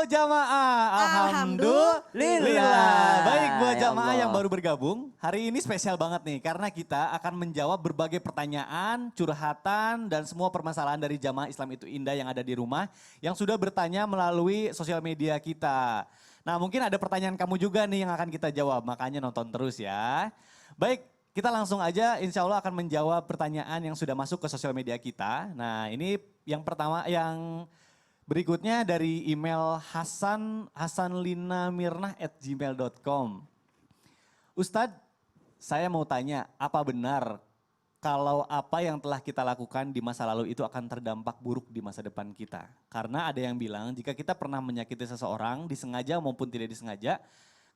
jamaah. Alhamdulillah. Baik buat Ya jamaah Allah. yang baru bergabung, hari ini spesial banget nih karena kita akan menjawab berbagai pertanyaan, curhatan dan semua permasalahan dari jamaah Islam itu Indah yang ada di rumah yang sudah bertanya melalui sosial media kita. Nah mungkin ada pertanyaan kamu juga nih yang akan kita jawab, makanya nonton terus ya. Baik, kita langsung aja insya Allah akan menjawab pertanyaan yang sudah masuk ke sosial media kita. Nah ini yang pertama, yang berikutnya dari email hasanlinamirnah@gmail.com. Ustadz, saya mau tanya, apa benar kalau apa yang telah kita lakukan di masa lalu itu akan terdampak buruk di masa depan kita? Karena ada yang bilang jika kita pernah menyakiti seseorang, disengaja maupun tidak disengaja,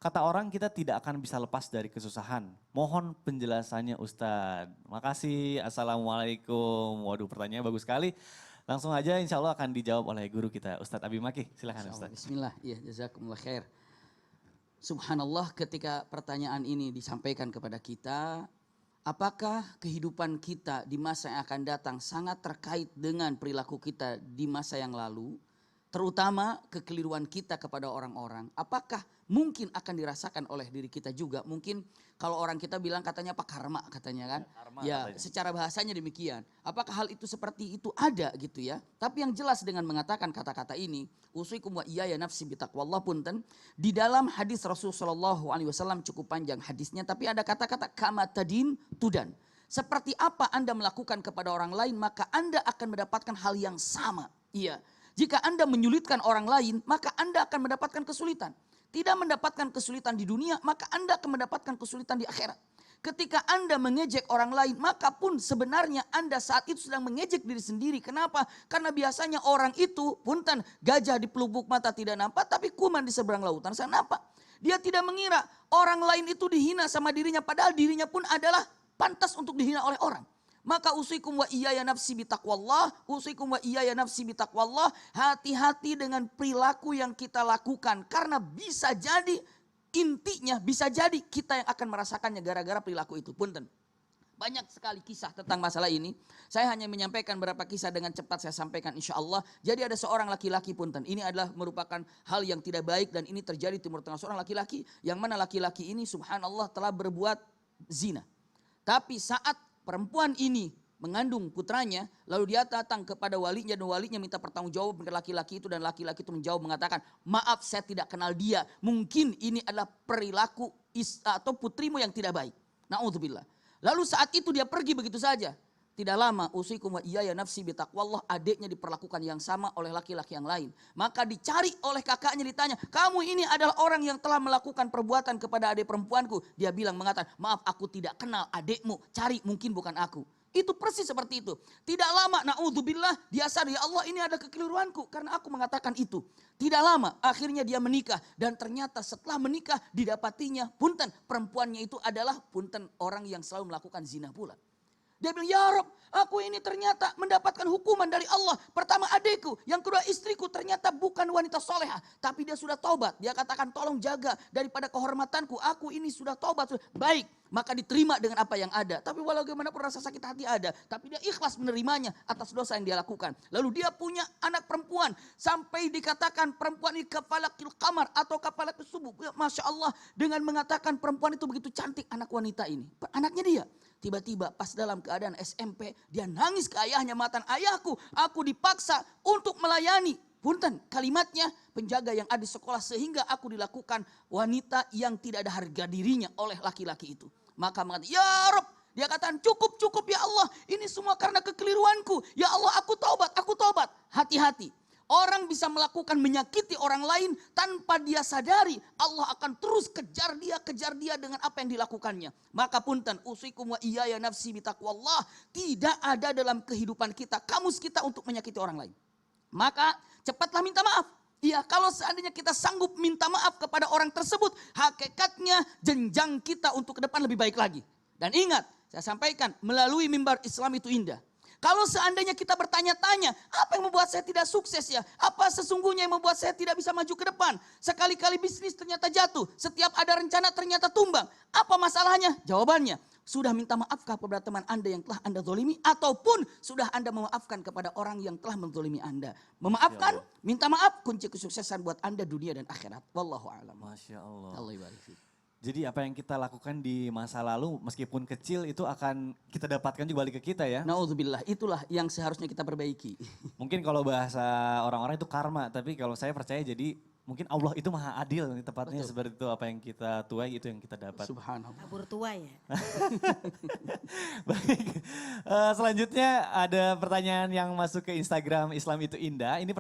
kata orang kita tidak akan bisa lepas dari kesusahan. Mohon penjelasannya Ustadz. Makasih, Assalamualaikum. Waduh pertanyaannya bagus sekali. Langsung aja insya Allah akan dijawab oleh guru kita Ustadz Abi Maki. Silahkan Ustadz. Bismillah, ya jazakumullah khair. Subhanallah ketika pertanyaan ini disampaikan kepada kita, apakah kehidupan kita di masa yang akan datang sangat terkait dengan perilaku kita di masa yang lalu? Terutama kekeliruan kita kepada orang-orang. Apakah mungkin akan dirasakan oleh diri kita juga? Mungkin kalau orang kita bilang katanya apa karma katanya kan. Ya katanya. secara bahasanya demikian. Apakah hal itu seperti itu ada gitu ya. Tapi yang jelas dengan mengatakan kata-kata ini. Usikum wa iyaya nafsi bitaqwallah punten. Di dalam hadis Rasulullah SAW cukup panjang hadisnya. Tapi ada kata-kata kama tadin tudan. Seperti apa Anda melakukan kepada orang lain maka Anda akan mendapatkan hal yang sama. Iya. Jika Anda menyulitkan orang lain, maka Anda akan mendapatkan kesulitan. Tidak mendapatkan kesulitan di dunia, maka Anda akan mendapatkan kesulitan di akhirat. Ketika Anda mengejek orang lain, maka pun sebenarnya Anda saat itu sedang mengejek diri sendiri. Kenapa? Karena biasanya orang itu, punten, gajah di pelupuk mata tidak nampak, tapi kuman di seberang lautan saya nampak. Dia tidak mengira orang lain itu dihina sama dirinya, padahal dirinya pun adalah pantas untuk dihina oleh orang. Maka usikum wa iyaya nafsi bitaqwallah, usikum wa iyaya nafsi bitaqwallah, hati-hati dengan perilaku yang kita lakukan. Karena bisa jadi intinya, bisa jadi kita yang akan merasakannya gara-gara perilaku itu. Punten. Banyak sekali kisah tentang masalah ini. Saya hanya menyampaikan beberapa kisah dengan cepat saya sampaikan insya Allah. Jadi ada seorang laki-laki punten. Ini adalah merupakan hal yang tidak baik dan ini terjadi di Timur Tengah. Seorang laki-laki yang mana laki-laki ini subhanallah telah berbuat zina. Tapi saat perempuan ini mengandung putranya, lalu dia datang kepada walinya dan walinya minta pertanggungjawaban kepada laki-laki itu dan laki-laki itu menjawab mengatakan, maaf saya tidak kenal dia, mungkin ini adalah perilaku atau putrimu yang tidak baik. Na'udzubillah. Lalu saat itu dia pergi begitu saja. Tidak lama usikum wa iyaya nafsi bitaqwallah, adiknya diperlakukan yang sama oleh laki-laki yang lain. Maka dicari oleh kakaknya ditanya, kamu ini adalah orang yang telah melakukan perbuatan kepada adik perempuanku. Dia bilang mengatakan, maaf aku tidak kenal adikmu, cari mungkin bukan aku. Itu persis seperti itu. Tidak lama na'udzubillah dia sadar, ya Allah ini ada kekeliruanku karena aku mengatakan itu. Tidak lama akhirnya dia menikah dan ternyata setelah menikah didapatinya punten perempuannya itu adalah punten orang yang selalu melakukan zina pula. Dia bilang, ya Rob, aku ini ternyata mendapatkan hukuman dari Allah. Pertama adikku, yang kedua istriku ternyata bukan wanita solehah. Tapi dia sudah taubat. Dia katakan tolong jaga daripada kehormatanku. Aku ini sudah taubat. Baik, maka diterima dengan apa yang ada. Tapi walau bagaimanapun rasa sakit hati ada. Tapi dia ikhlas menerimanya atas dosa yang dia lakukan. Lalu dia punya anak perempuan. Sampai dikatakan perempuan ini kafalakil kamar atau kafalakil subuh. Masya Allah, dengan mengatakan perempuan itu begitu cantik anak wanita ini. Anaknya dia. Tiba-tiba pas dalam keadaan SMP dia nangis ke ayahnya, mengatakan ayahku aku dipaksa untuk melayani. Punten kalimatnya penjaga yang ada di sekolah sehingga aku dilakukan wanita yang tidak ada harga dirinya oleh laki-laki itu. Maka mengatakan ya Rob, dia katakan cukup ya Allah ini semua karena kekeliruanku. Ya Allah aku taubat. Hati-hati. Orang bisa melakukan menyakiti orang lain tanpa dia sadari. Allah akan terus kejar dia dengan apa yang dilakukannya. Maka punten usikum wa iyaya nafsi bitaqwallah. Tidak ada dalam kehidupan kita, kamus kita untuk menyakiti orang lain. Maka cepatlah minta maaf. Iya, kalau seandainya kita sanggup minta maaf kepada orang tersebut, hakikatnya jenjang kita untuk ke depan lebih baik lagi. Dan ingat, saya sampaikan melalui mimbar Islam itu indah. Kalau seandainya kita bertanya-tanya, apa yang membuat saya tidak sukses ya? Apa sesungguhnya yang membuat saya tidak bisa maju ke depan? Sekali-kali bisnis ternyata jatuh, setiap ada rencana ternyata tumbang. Apa masalahnya? Jawabannya, sudah minta maafkah kepada teman Anda yang telah Anda zolimi, ataupun sudah Anda memaafkan kepada orang yang telah menzolimi Anda. Memaafkan, minta maaf, kunci kesuksesan buat Anda dunia dan akhirat. Wallahu a'lam. Masya Allah. Allah ibarik fiik. Jadi apa yang kita lakukan di masa lalu meskipun kecil itu akan kita dapatkan juga balik ke kita ya. Nauzubillah, itulah yang seharusnya kita perbaiki. Mungkin kalau bahasa orang-orang itu karma, tapi kalau saya percaya jadi mungkin Allah itu maha adil tepatnya. Betul. Seperti itu, apa yang kita tuai itu yang kita dapat. Subhanallah. Tabur tua ya. Baik, selanjutnya ada pertanyaan yang masuk ke Instagram Islam itu Indah. Ini